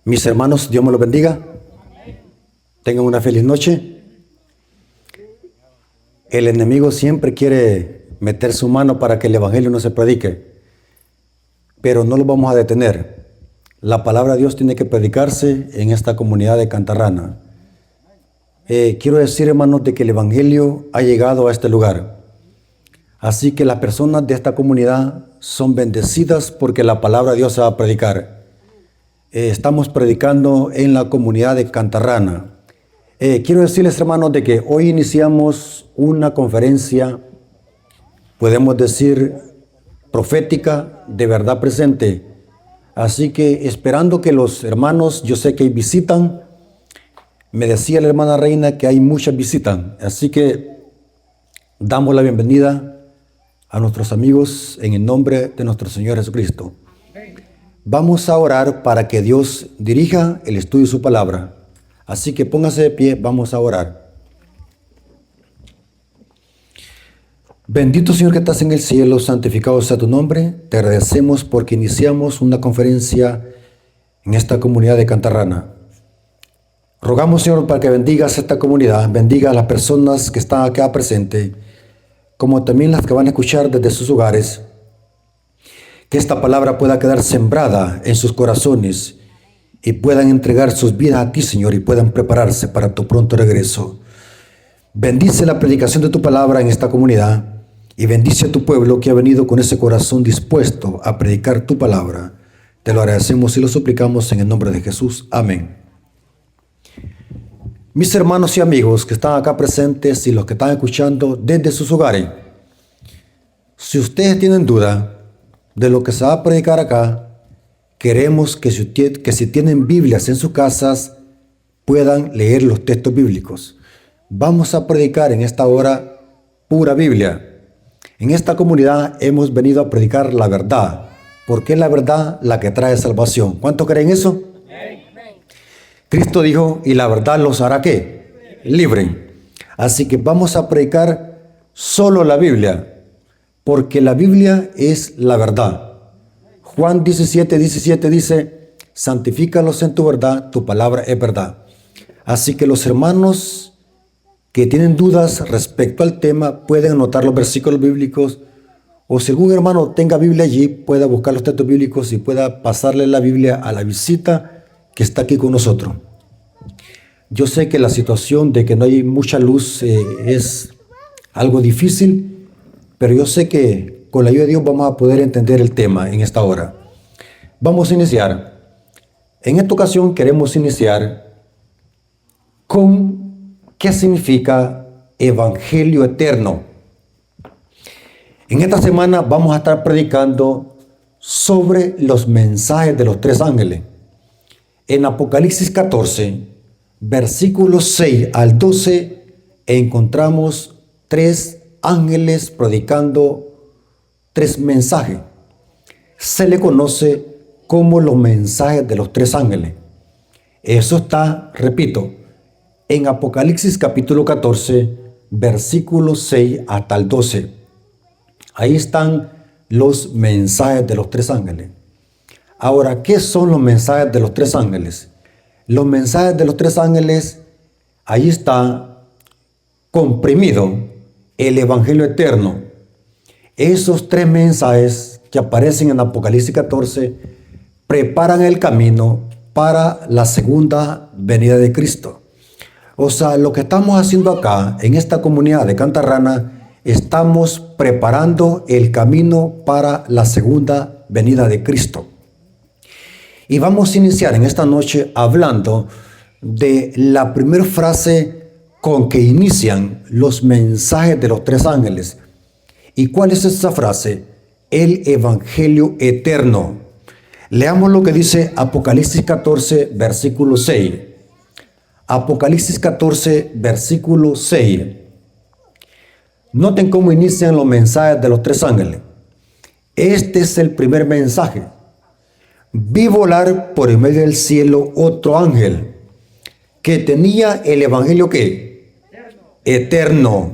Mis hermanos, Dios me los bendiga. Tengan una feliz noche. El enemigo siempre quiere meter su mano para que el evangelio no se predique, pero no lo vamos a detener. La palabra de Dios tiene que predicarse en esta comunidad de Cantarrana. Quiero decir, hermanos, de que el evangelio ha llegado a este lugar. Así que las personas de esta comunidad son bendecidas porque la palabra de Dios se va a predicar. Estamos predicando en la comunidad de Cantarrana. Quiero decirles, hermanos, de que hoy iniciamos una conferencia, podemos decir, profética, de verdad presente. Así que esperando que los hermanos, yo sé que visitan, me decía la hermana Reina que hay muchas visitas. Así que damos la bienvenida a nuestros amigos en el nombre de nuestro Señor Jesucristo. Vamos a orar para que Dios dirija el estudio de su palabra. Así que póngase de pie, vamos a orar. Bendito Señor que estás en el cielo, santificado sea tu nombre. Te agradecemos porque iniciamos una conferencia en esta comunidad de Cantarrana. Rogamos, Señor, para que bendigas esta comunidad, bendiga a las personas que están acá presentes, como también las que van a escuchar desde sus hogares. Que esta palabra pueda quedar sembrada en sus corazones y puedan entregar sus vidas a ti, Señor, y puedan prepararse para tu pronto regreso. Bendice la predicación de tu palabra en esta comunidad y bendice a tu pueblo que ha venido con ese corazón dispuesto a predicar tu palabra. Te lo agradecemos y lo suplicamos en el nombre de Jesús. Amén. Mis hermanos y amigos que están acá presentes y los que están escuchando desde sus hogares, si ustedes tienen duda de lo que se va a predicar acá, queremos que si tienen Biblias en sus casas, puedan leer los textos bíblicos. Vamos a predicar en esta hora pura Biblia. En esta comunidad hemos venido a predicar la verdad, porque es la verdad la que trae salvación. ¿Cuántos creen eso? Cristo dijo, y la verdad los hará ¿qué? Libre. Así que vamos a predicar solo la Biblia, porque la Biblia es la verdad. Juan 17:17 dice, santifícalos en tu verdad, tu palabra es verdad. Así que los hermanos que tienen dudas respecto al tema pueden anotar los versículos bíblicos, o si algún hermano tenga Biblia allí, pueda buscar los textos bíblicos y pueda pasarle la Biblia a la visita que está aquí con nosotros. Yo sé que la situación de que no hay mucha luz es algo difícil, pero yo sé que con la ayuda de Dios vamos a poder entender el tema en esta hora. Vamos a iniciar. En esta ocasión queremos iniciar con qué significa Evangelio eterno. En esta semana vamos a estar predicando sobre los mensajes de los tres ángeles. En Apocalipsis 14, versículos 6 al 12, encontramos tres ángeles predicando tres mensajes. Se le conoce como los mensajes de los tres ángeles. Eso está, repito, en Apocalipsis capítulo 14, versículos 6 hasta el 12. Ahí están los mensajes de los tres ángeles. Ahora, ¿qué son los mensajes de los tres ángeles? Los mensajes de los tres ángeles, ahí está comprimido el Evangelio eterno. Esos tres mensajes que aparecen en Apocalipsis 14 preparan el camino para la segunda venida de Cristo. O sea, lo que estamos haciendo acá en esta comunidad de Cantarrana, estamos preparando el camino para la segunda venida de Cristo. Y vamos a iniciar en esta noche hablando de la primera frase con que inician los mensajes de los tres ángeles. ¿Y cuál es esa frase? El Evangelio eterno. Leamos lo que dice Apocalipsis 14, versículo 6. Apocalipsis 14, versículo 6. Noten cómo inician los mensajes de los tres ángeles. Este es el primer mensaje. Vi volar por el medio del cielo otro ángel que tenía el evangelio ¿qué? Eterno,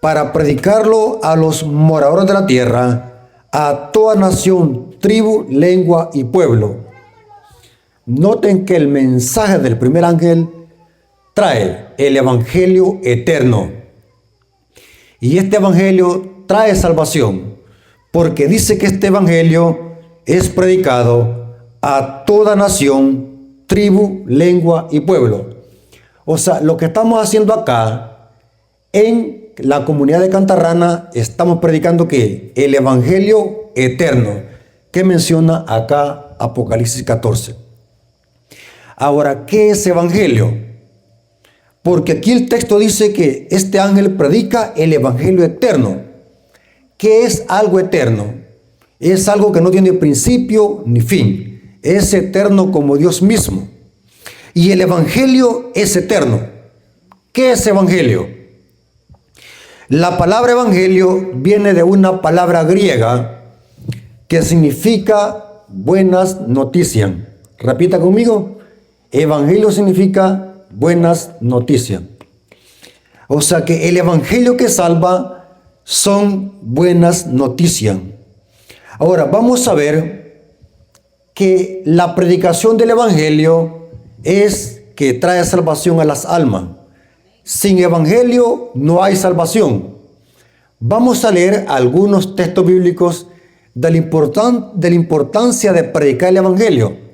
para predicarlo a los moradores de la tierra, a toda nación, tribu, lengua y pueblo. Noten que el mensaje del primer ángel trae el evangelio eterno. Y este evangelio trae salvación, porque dice que este evangelio es predicado a toda nación, tribu, lengua y pueblo. O sea, lo que estamos haciendo acá en la comunidad de Cantarrana, estamos predicando que el evangelio eterno que menciona acá Apocalipsis 14. Ahora, ¿qué es evangelio? Porque aquí el texto dice que este ángel predica el evangelio eterno. ¿Qué es algo eterno? Es algo que no tiene principio ni fin. Es eterno como Dios mismo. Y el evangelio es eterno. ¿Qué es evangelio? La palabra evangelio viene de una palabra griega que significa buenas noticias. Repita conmigo. Evangelio significa buenas noticias. O sea que el evangelio que salva son buenas noticias. Ahora vamos a ver que la predicación del evangelio es que trae salvación a las almas. Sin evangelio no hay salvación. Vamos a leer algunos textos bíblicos de la importancia de predicar el evangelio.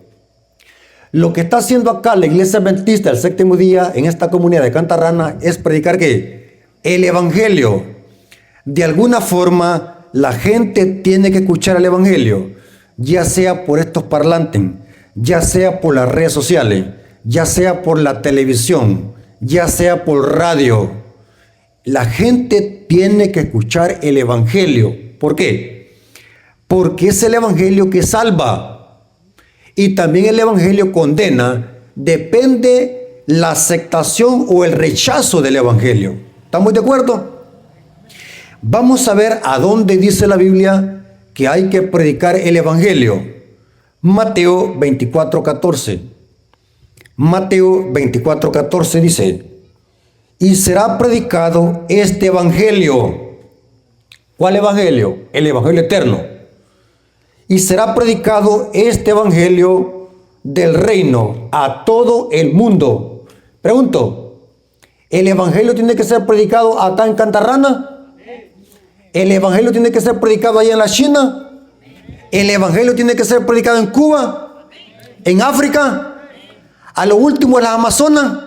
Lo que está haciendo acá la iglesia adventista del séptimo día en esta comunidad de Cantarrana es predicar ¿qué? El evangelio. De alguna forma la gente tiene que escuchar el evangelio, ya sea por estos parlantes, ya sea por las redes sociales, ya sea por la televisión, ya sea por radio. La gente tiene que escuchar el evangelio. ¿Por qué? Porque es el evangelio que salva. Y también el evangelio condena, depende la aceptación o el rechazo del evangelio. ¿Estamos de acuerdo? Vamos a ver a dónde dice la Biblia que hay que predicar el evangelio. Mateo 24:14. Mateo 24:14 dice: y será predicado este evangelio. ¿Cuál evangelio? El evangelio eterno. Y será predicado este evangelio del reino a todo el mundo. Pregunto, ¿el evangelio tiene que ser predicado acá en Cantarrana? ¿El evangelio tiene que ser predicado allá en la China? ¿El evangelio tiene que ser predicado en Cuba? ¿En África? ¿A lo último en las Amazonas?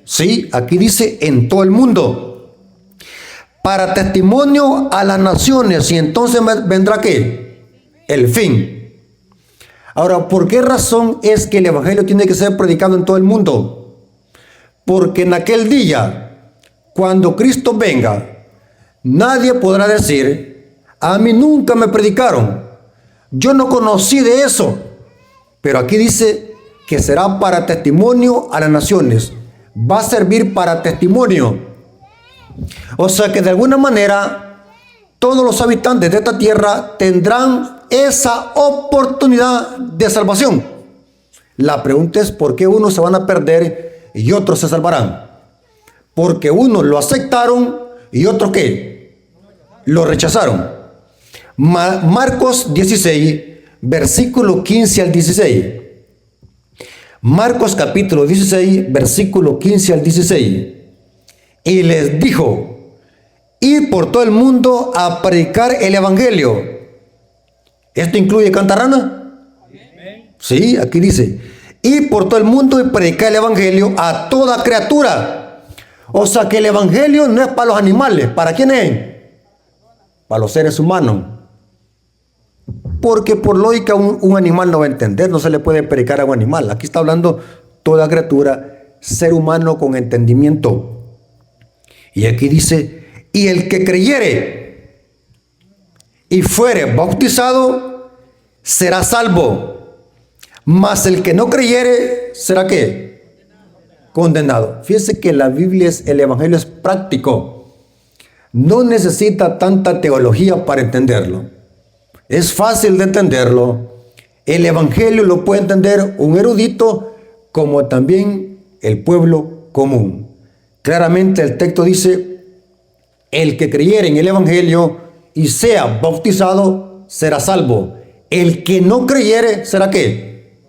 Sí, aquí dice en todo el mundo. Para testimonio a las naciones. Y entonces vendrá ¿qué? El fin. Ahora, ¿por qué razón es que el evangelio tiene que ser predicado en todo el mundo? Porque en aquel día, cuando Cristo venga, nadie podrá decir: a mí nunca me predicaron, yo no conocí de eso. Pero aquí dice que será para testimonio a las naciones. Va a servir para testimonio. O sea que de alguna manera todos los habitantes de esta tierra tendrán esa oportunidad de salvación. La pregunta es: ¿por qué unos se van a perder y otros se salvarán? Porque unos lo aceptaron y otros ¿qué? Lo rechazaron. Marcos 16, versículo 15 al 16. Marcos capítulo 16, versículo 15 al 16. Y les dijo: id por todo el mundo a predicar el evangelio. ¿Esto incluye Cantarrana? Sí, aquí dice: id por todo el mundo y predicar el evangelio a toda criatura. O sea que el evangelio no es para los animales. ¿Para quién es? Para los seres humanos. Porque por lógica un animal no va a entender, no se le puede predicar a un animal. Aquí está hablando toda criatura, ser humano con entendimiento. Y aquí dice: y el que creyere y fuere bautizado será salvo, mas el que no creyere será ¿qué? Condenado. Fíjense que la Biblia el evangelio es práctico. No necesita tanta teología para entenderlo. Es fácil de entenderlo. El evangelio lo puede entender un erudito como también el pueblo común. Claramente el texto dice: el que creyere en el evangelio y sea bautizado será salvo. El que no creyere será ¿qué?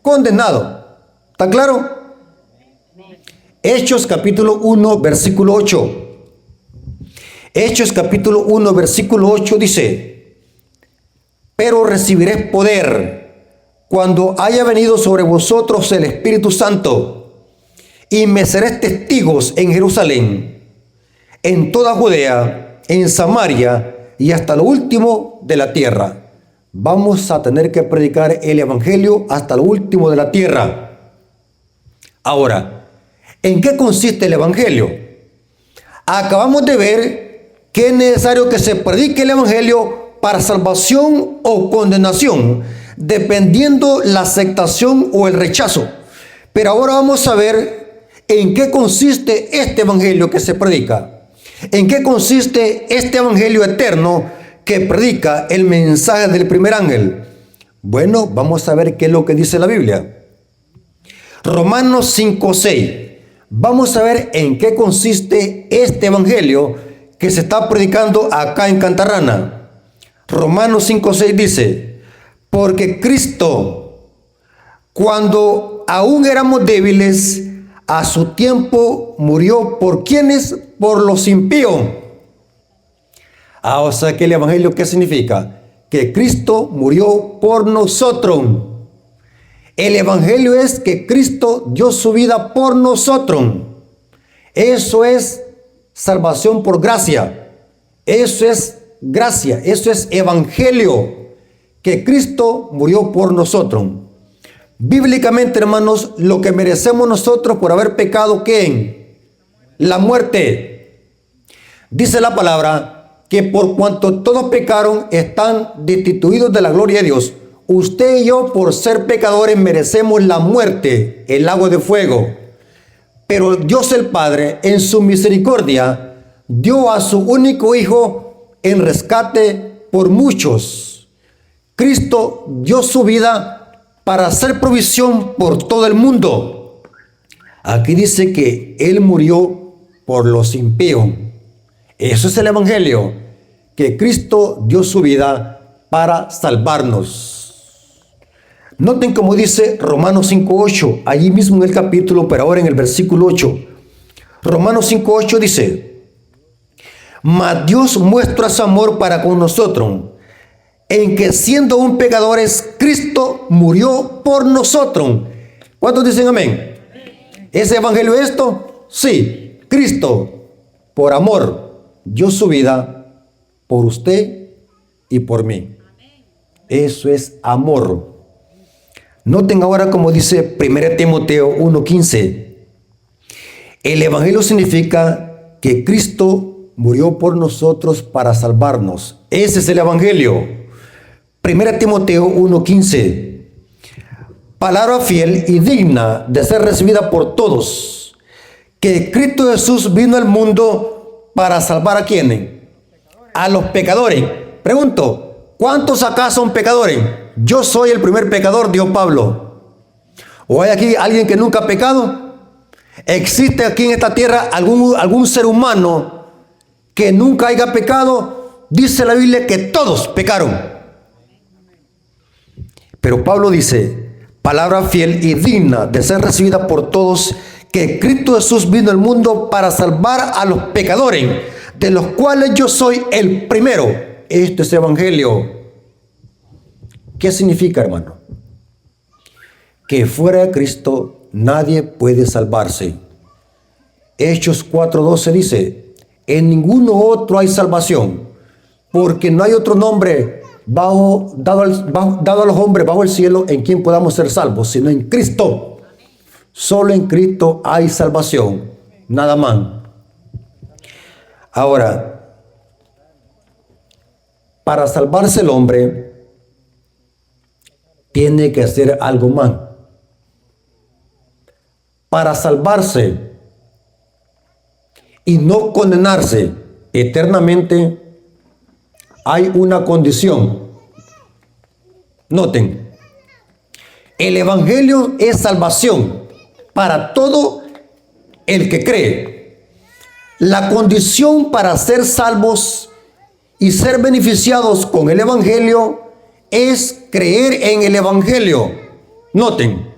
condenado. ¿Está claro? Hechos capítulo 1, versículo 8. Hechos capítulo 1, versículo 8 dice: pero recibiréis poder cuando haya venido sobre vosotros el Espíritu Santo, y me seréis testigos en Jerusalén, en toda Judea, en Samaria y hasta lo último de la tierra. Vamos a tener que predicar el Evangelio hasta lo último de la tierra. Ahora, ¿en qué consiste el Evangelio? Acabamos de ver que es necesario que se predique el Evangelio para salvación o condenación, dependiendo la aceptación o el rechazo. Pero ahora vamos a ver en qué consiste este Evangelio que se predica. ¿En qué consiste este Evangelio eterno que predica el mensaje del primer ángel? Bueno, vamos a ver qué es lo que dice la Biblia. Romanos 5:6. Vamos a ver en qué consiste este Evangelio que se está predicando acá en Cantarrana. Romanos 5:6 dice: porque Cristo, cuando aún éramos débiles, a su tiempo murió por quienes, por los impíos. O sea que el Evangelio, ¿qué significa? Que Cristo murió por nosotros. El Evangelio es que Cristo dio su vida por nosotros. Eso es salvación por gracia. Eso es gracia. Eso es Evangelio. Que Cristo murió por nosotros. Bíblicamente, hermanos, lo que merecemos nosotros por haber pecado, ¿qué? La muerte. Dice la palabra que por cuanto todos pecaron, están destituidos de la gloria de Dios. Usted y yo, por ser pecadores, merecemos la muerte, el lago de fuego. Pero Dios el Padre, en su misericordia, dio a su único Hijo en rescate por muchos. Cristo dio su vida para hacer provisión por todo el mundo. Aquí dice que Él murió por los impíos. Eso es el Evangelio, que Cristo dio su vida para salvarnos. Noten cómo dice Romanos 5:8, allí mismo en el capítulo, pero ahora en el versículo 8. Romanos 5:8 dice: mas Dios muestra su amor para con nosotros, en que siendo aún pecadores, Cristo murió por nosotros. ¿Cuántos dicen amén? ¿Es evangelio esto? Sí. Cristo, por amor, dio su vida por usted y por mí. Eso es amor. Noten ahora como dice 1 Timoteo 1:15. El evangelio significa que Cristo murió por nosotros para salvarnos. Ese es el evangelio. 1 Timoteo 1:15. Palabra fiel y digna de ser recibida por todos, que Cristo Jesús vino al mundo para salvar a quienes, a los pecadores. Pregunto, ¿cuántos acá son pecadores? Yo soy el primer pecador, dijo Pablo. ¿O hay aquí alguien que nunca ha pecado? ¿Existe aquí en esta tierra algún ser humano que nunca haya pecado? Dice la Biblia que todos pecaron. Pero Pablo dice, palabra fiel y digna de ser recibida por todos, que Cristo Jesús vino al mundo para salvar a los pecadores, de los cuales yo soy el primero. Esto es evangelio. ¿Qué significa, hermano? Que fuera de Cristo nadie puede salvarse. Hechos 4:12 dice, en ninguno otro hay salvación, porque no hay otro nombre dado a los hombres bajo el cielo en quien podamos ser salvos, sino en Cristo. Solo en Cristo hay salvación, nada más. Ahora, para salvarse el hombre, tiene que hacer algo más. Para salvarse y no condenarse eternamente, hay una condición. Noten, el evangelio es salvación para todo el que cree. La condición para ser salvos y ser beneficiados con el evangelio es creer en el evangelio. Noten,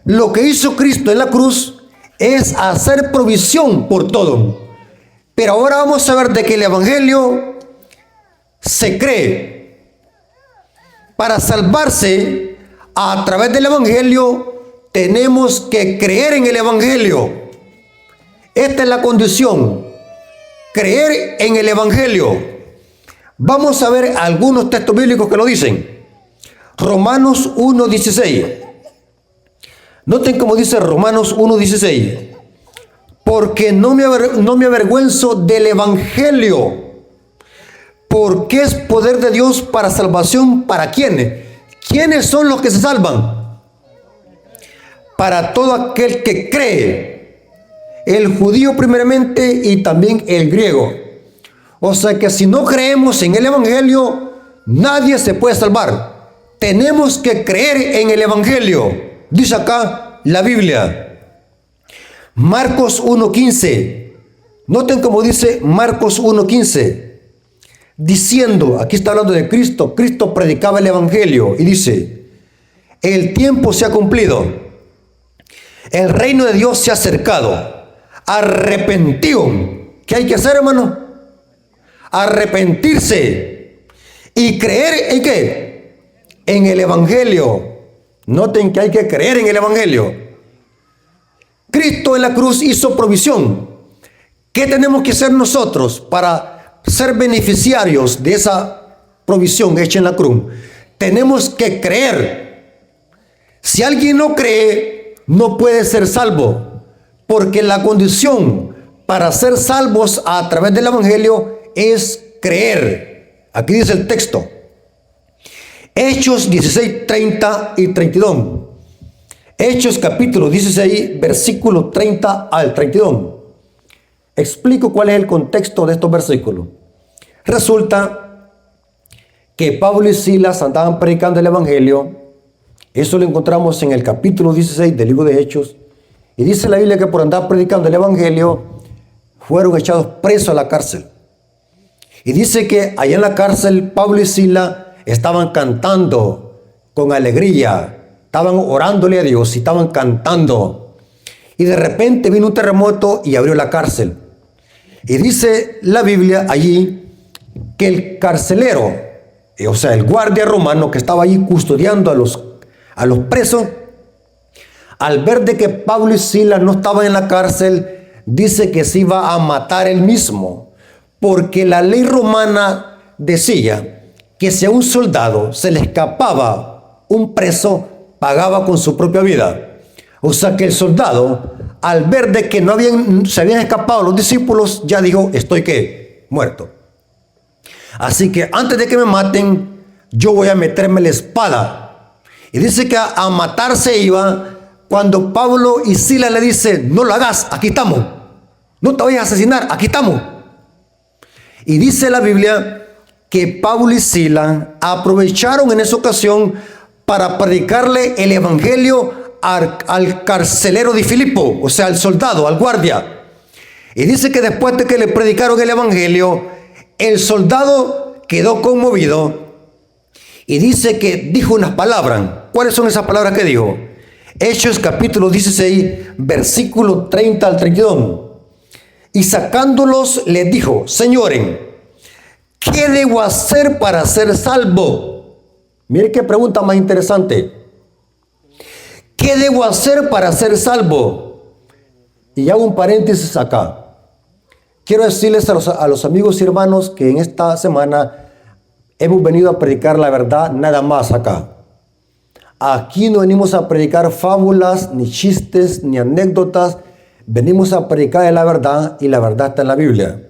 Lo que hizo Cristo en la cruz es hacer provisión por todo. Pero ahora vamos a ver de que el Evangelio se cree. Para salvarse a través del Evangelio tenemos que creer en el Evangelio. Esta es la condición, creer en el Evangelio. Vamos a ver algunos textos bíblicos que lo dicen. Romanos 1:16. Noten cómo dice Romanos 1:16. Porque no me avergüenzo del Evangelio, porque es poder de Dios para salvación. ¿Para quiénes? ¿Quiénes son los que se salvan? Para todo aquel que cree, el judío primeramente y también el griego. O sea que si no creemos en el Evangelio, nadie se puede salvar. Tenemos que creer en el Evangelio. Dice acá la Biblia. Marcos 1:15. Noten cómo dice Marcos 1:15. Diciendo, aquí está hablando de Cristo. Cristo predicaba el Evangelio y dice: el tiempo se ha cumplido. El reino de Dios se ha acercado. Arrepentíos. ¿Qué hay que hacer, hermano? Arrepentirse y creer en ¿qué? En el Evangelio. Noten que hay que creer en el Evangelio. Cristo en la cruz hizo provisión. ¿Qué tenemos que hacer nosotros para ser beneficiarios de esa provisión hecha en la cruz? Tenemos que creer. Si alguien no cree, no puede ser salvo, porque la condición para ser salvos a través del Evangelio es creer. Aquí dice el texto. Hechos 16, 30 y 32. Hechos capítulo 16, versículo 30 al 32. Explico cuál es el contexto de estos versículos. Resulta que Pablo y Silas andaban predicando el Evangelio. Eso lo encontramos en el capítulo 16 del libro de Hechos. Y dice la Biblia que por andar predicando el Evangelio fueron echados presos a la cárcel. Y dice que allá en la cárcel Pablo y Silas estaban cantando con alegría. Estaban orándole a Dios y estaban cantando. Y de repente vino un terremoto y abrió la cárcel. Y dice la Biblia allí que el carcelero, o sea, el guardia romano que estaba allí custodiando a los presos, al ver de que Pablo y Silas no estaban en la cárcel, dice que se iba a matar él mismo. Porque la ley romana decía que si a un soldado se le escapaba un preso, pagaba con su propia vida. O sea que el soldado, al ver de que se habían escapado los discípulos, ya dijo: estoy ¿qué? Muerto. Así que antes de que me maten, yo voy a meterme la espada. Y dice que a matarse iba cuando Pablo y Silas le dicen: no lo hagas, aquí estamos. No te vayas a asesinar, aquí estamos. Y dice la Biblia que Pablo y Silas aprovecharon en esa ocasión para predicarle el Evangelio al carcelero de Filipo, o sea, al soldado, al guardia. Y dice que después de que le predicaron el Evangelio, el soldado quedó conmovido y dice que dijo unas palabras. ¿Cuáles son esas palabras que dijo? Hechos capítulo 16, versículo 30 al 32. Y sacándolos les dijo: señores, ¿qué debo hacer para ser salvo? Mire qué pregunta más interesante. ¿Qué debo hacer para ser salvo? Y hago un paréntesis acá. Quiero decirles a los amigos y hermanos que en esta semana hemos venido a predicar la verdad nada más acá. Aquí no venimos a predicar fábulas, ni chistes, ni anécdotas. Venimos a predicar de la verdad y la verdad está en la Biblia.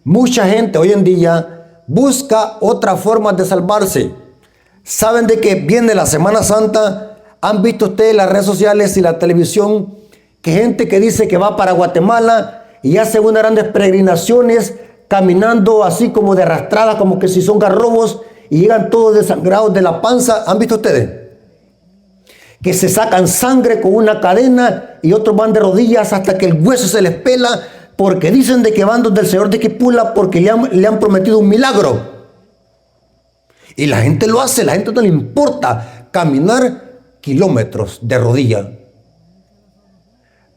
Mucha gente hoy en día busca otra forma de salvarse. Saben de que viene la Semana Santa. Han visto ustedes las redes sociales y la televisión que gente que dice que va para Guatemala y hace unas grandes peregrinaciones caminando así como de arrastrada, como que si son garrobos, y llegan todos desangrados de la panza. ¿Han visto ustedes? Que se sacan sangre con una cadena y otros van de rodillas hasta que el hueso se les pela, porque dicen de que van donde el Señor de Quipula porque le han prometido un milagro. Y la gente lo hace, la gente no le importa caminar kilómetros de rodilla.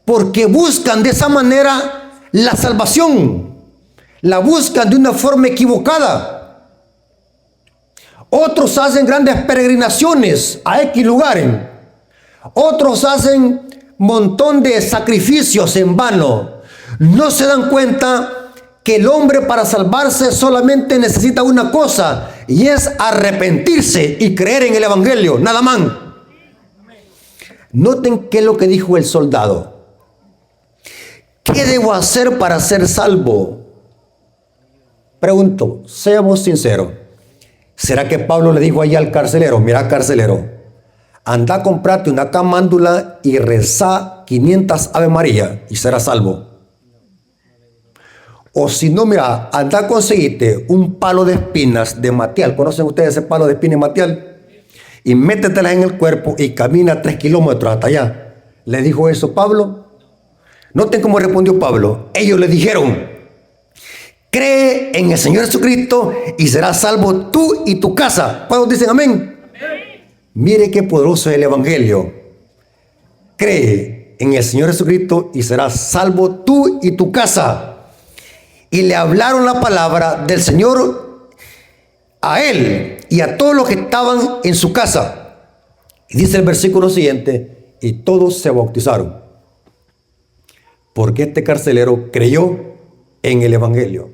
Porque buscan de esa manera la salvación. La buscan de una forma equivocada. Otros hacen grandes peregrinaciones a X lugares. Otros hacen montón de sacrificios en vano. No se dan cuenta que el hombre para salvarse solamente necesita una cosa, y es arrepentirse y creer en el Evangelio, nada más. Noten qué es lo que dijo el soldado. ¿Qué debo hacer para ser salvo? Pregunto, seamos sinceros. ¿Será que Pablo le dijo allá al carcelero: mira, carcelero, anda a comprarte una camándula y reza 500 Ave María y serás salvo? O si no, mira, anda a conseguirte un palo de espinas de matial. ¿Conocen ustedes ese palo de espinas de matial? Y métetelas en el cuerpo y camina 3 kilómetros hasta allá. ¿Le dijo eso Pablo? Noten cómo respondió Pablo. Ellos le dijeron: cree en el Señor Jesucristo y serás salvo tú y tu casa. ¿Cuántos dicen amén? Amén. Mire qué poderoso es el Evangelio. Cree en el Señor Jesucristo y serás salvo tú y tu casa. Y le hablaron la palabra del Señor a él y a todos los que estaban en su casa. Y dice el versículo siguiente: y todos se bautizaron. Porque este carcelero creyó en el Evangelio.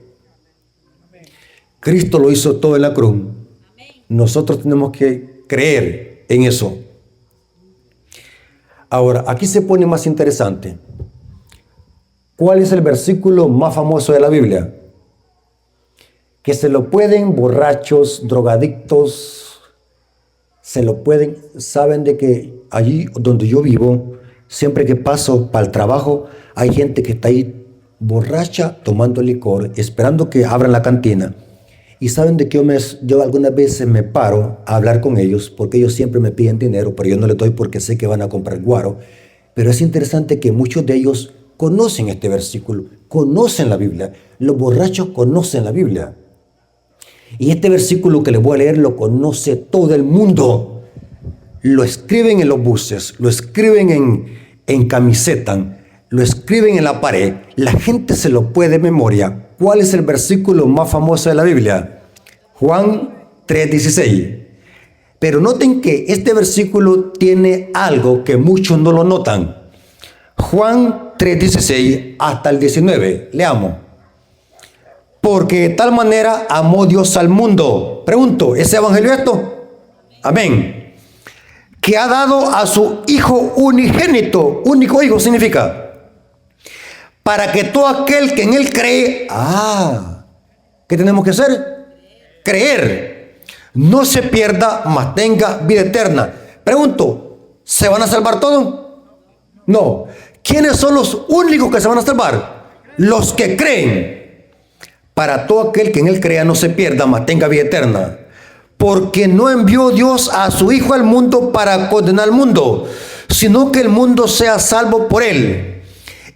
Cristo lo hizo todo en la cruz. Nosotros tenemos que creer en eso. Ahora, aquí se pone más interesante. ¿Cuál es el versículo más famoso de la Biblia? Que se lo pueden borrachos, drogadictos, se lo pueden. Saben de que allí donde yo vivo, siempre que paso para el trabajo, hay gente que está ahí borracha tomando licor, esperando que abran la cantina. Y saben de que yo algunas veces me paro a hablar con ellos, porque ellos siempre me piden dinero, pero yo no les doy porque sé que van a comprar guaro. Pero es interesante que muchos de ellos conocen este versículo, conocen la Biblia. Los borrachos conocen la Biblia. Y este versículo que les voy a leer lo conoce todo el mundo. Lo escriben en los buses, lo escriben en camiseta, lo escriben en la pared. La gente se lo puede de memoria. ¿Cuál es el versículo más famoso de la Biblia? Juan 3:16. Pero noten que este versículo tiene algo que muchos no lo notan. Juan 3:16 hasta el 19. Leamos. Porque de tal manera amó Dios al mundo. Pregunto, ¿es evangelio esto? Amén. Que ha dado a su Hijo unigénito. Único hijo significa. Para que todo aquel que en él cree. ¿Qué tenemos que hacer? Creer. No se pierda, mas tenga vida eterna. Pregunto, ¿se van a salvar todos? No. ¿Quiénes son los únicos que se van a salvar? Los que creen. Para todo aquel que en él crea no se pierda, mas tenga vida eterna. Porque no envió Dios a su Hijo al mundo para condenar al mundo, sino que el mundo sea salvo por él.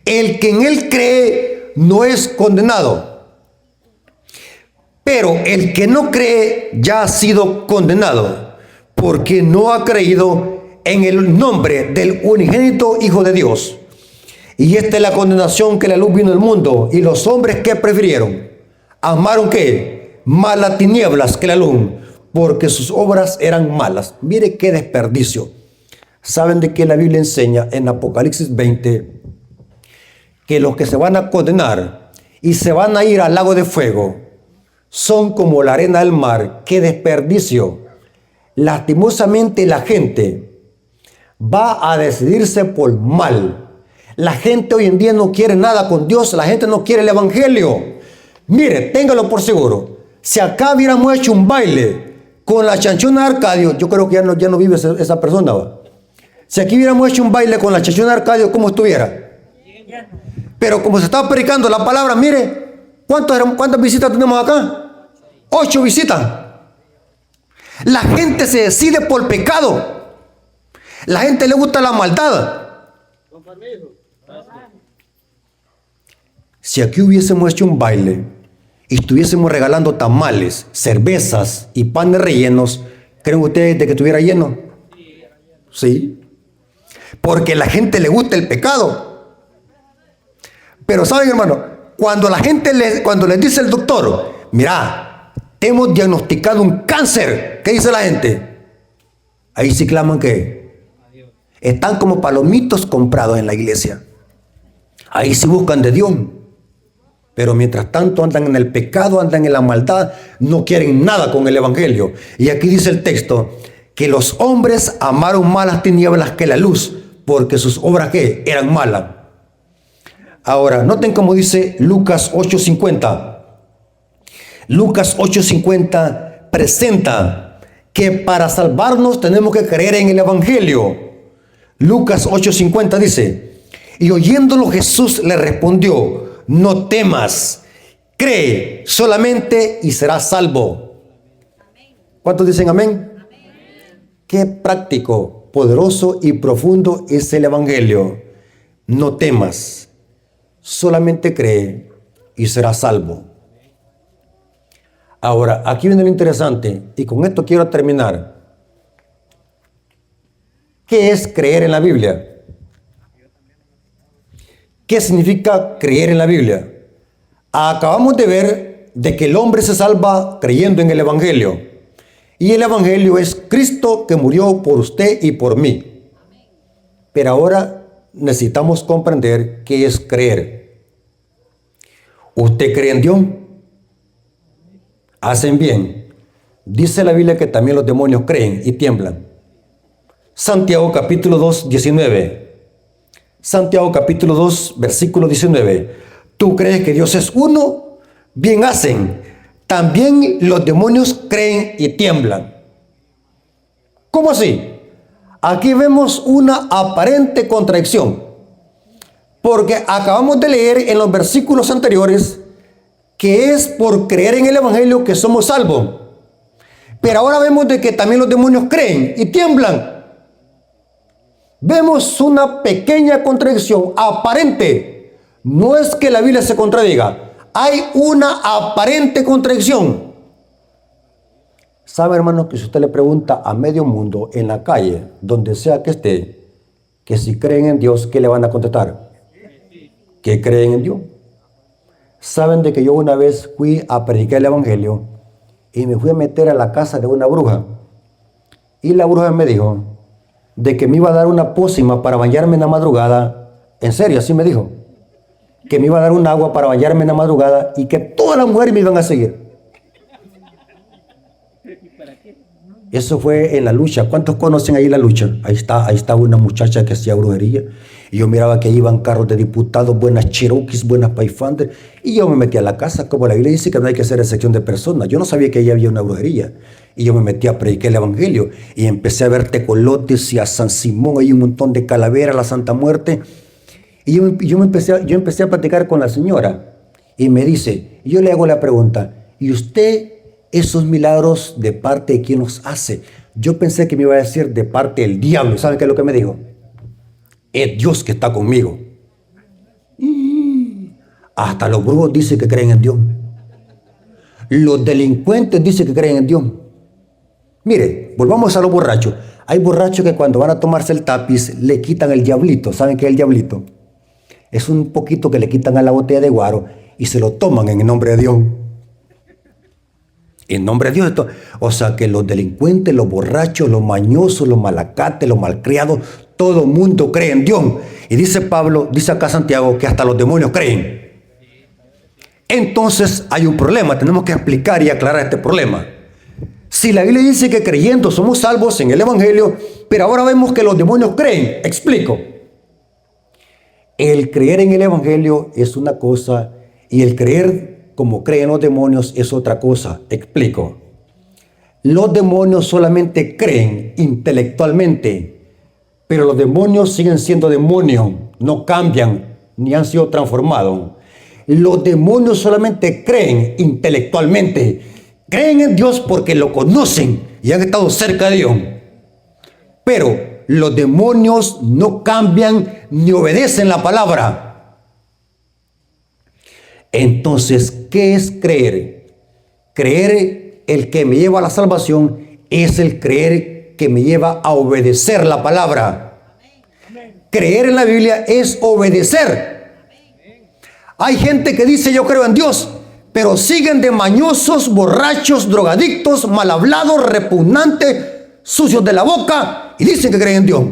El que en él cree no es condenado. Pero el que no cree ya ha sido condenado, porque no ha creído en el nombre del unigénito Hijo de Dios. Y esta es la condenación, que la luz vino al mundo, y los hombres que prefirieron, amaron ¿qué? Más las tinieblas que la luz, porque sus obras eran malas. Mire qué desperdicio. ¿Saben de qué la Biblia enseña en Apocalipsis 20? Que los que se van a condenar y se van a ir al lago de fuego son como la arena del mar. ¡Qué desperdicio! Lastimosamente la gente va a decidirse por mal. La gente hoy en día no quiere nada con Dios. La gente no quiere el evangelio. Mire, téngalo por seguro. Si acá hubiéramos hecho un baile con la chanchona de Arcadio, yo creo que ya no vive esa persona, ¿va? Si aquí hubiéramos hecho un baile con la chanchona de Arcadio, ¿cómo estuviera? Pero como se está predicando la palabra, mire, ¿cuántas visitas tenemos acá? 8 visitas. La gente se decide por pecado. La gente le gusta la maldad. Si aquí hubiésemos hecho un baile y estuviésemos regalando tamales, cervezas y panes rellenos, ¿creen ustedes de que estuviera lleno? Sí. Porque a la gente le gusta el pecado. Pero saben, hermano, cuando cuando les dice el doctor, mira, te hemos diagnosticado un cáncer, ¿qué dice la gente? Ahí sí claman que están como palomitos comprados en la iglesia. Ahí sí buscan de Dios. Pero mientras tanto andan en el pecado, andan en la maldad, no quieren nada con el evangelio. Y aquí dice el texto, que los hombres amaron más las tinieblas que la luz, porque sus obras ¿qué? Eran malas. Ahora, noten cómo dice Lucas 8:50. Lucas 8:50 presenta que para salvarnos tenemos que creer en el evangelio. Lucas 8:50 dice, y oyéndolo Jesús le respondió, no temas, cree solamente y serás salvo. ¿Cuántos dicen amén? Qué práctico, poderoso y profundo es el evangelio. No temas, solamente cree y serás salvo. Ahora, aquí viene lo interesante y con esto quiero terminar. ¿Qué es creer en la Biblia? ¿Qué significa creer en la Biblia? Acabamos de ver de que el hombre se salva creyendo en el evangelio. Y el evangelio es Cristo que murió por usted y por mí. Pero ahora necesitamos comprender qué es creer. ¿Usted cree en Dios? Hacen bien. Dice la Biblia que también los demonios creen y tiemblan. Santiago capítulo 2, 19. Santiago capítulo 2, versículo 19. ¿Tú crees que Dios es uno? Bien hacen. También los demonios creen y tiemblan. ¿Cómo así? Aquí vemos una aparente contradicción. Porque acabamos de leer en los versículos anteriores que es por creer en el evangelio que somos salvos. Pero ahora vemos de que también los demonios creen y tiemblan. Vemos una pequeña contradicción aparente. No es que la Biblia se contradiga. Hay una aparente contradicción. ¿Sabe, hermano, que si usted le pregunta a medio mundo en la calle, donde sea que esté, que si creen en Dios, ¿qué le van a contestar? ¿Que creen en Dios? Saben de que yo una vez fui a predicar el evangelio y me fui a meter a la casa de una bruja. Y la bruja me dijo de que me iba a dar una pócima para bañarme en la madrugada. En serio, así me dijo. Que me iba a dar un agua para bañarme en la madrugada y que todas las mujeres me iban a seguir. Eso fue en la lucha. ¿Cuántos conocen ahí la lucha? Ahí está una muchacha que hacía brujería. Y yo miraba que iban carros de diputados, buenas Cherokees, buenas Pathfinder. Y yo me metí a la casa, como la Biblia dice que no hay que hacer excepción de personas. Yo no sabía que ahí había una brujería. Y yo me metí a predicar el evangelio. Y empecé a ver tecolotes y a San Simón, hay un montón de calaveras, la Santa Muerte. Y yo empecé a platicar con la señora. Y me dice, yo le hago la pregunta, ¿y usted esos milagros de parte de quién los hace? Yo pensé que me iba a decir de parte del diablo. ¿Saben qué es lo que me dijo? Es Dios que está conmigo. Hasta los brujos dicen que creen en Dios. Los delincuentes dicen que creen en Dios. Mire, volvamos a los borrachos. Hay borrachos que cuando van a tomarse el tapiz le quitan el diablito. ¿Saben qué es el diablito? Es un poquito que le quitan a la botella de guaro y se lo toman en el nombre de Dios. En nombre de Dios. O sea que los delincuentes, los borrachos, los mañosos, los malacates, los malcriados, todo el mundo cree en Dios. Y dice Pablo, dice acá Santiago, que hasta los demonios creen. Entonces hay un problema. Tenemos que explicar y aclarar este problema. Si la Biblia dice que creyendo somos salvos en el evangelio, pero ahora vemos que los demonios creen. Explico. El creer en el evangelio es una cosa y el creer como creen los demonios es otra cosa. Explico. Los demonios solamente creen intelectualmente, pero los demonios siguen siendo demonios, no cambian ni han sido transformados. Los demonios solamente creen intelectualmente, creen en Dios porque lo conocen y han estado cerca de Dios. Pero los demonios no cambian ni obedecen la palabra. Entonces, ¿qué es creer? Creer, el que me lleva a la salvación, es el creer que me lleva a obedecer la palabra. Creer en la Biblia es obedecer. Hay gente que dice yo creo en Dios, pero siguen de mañosos, borrachos, drogadictos, mal hablados, repugnantes, sucios de la boca, y dicen que creen en Dios.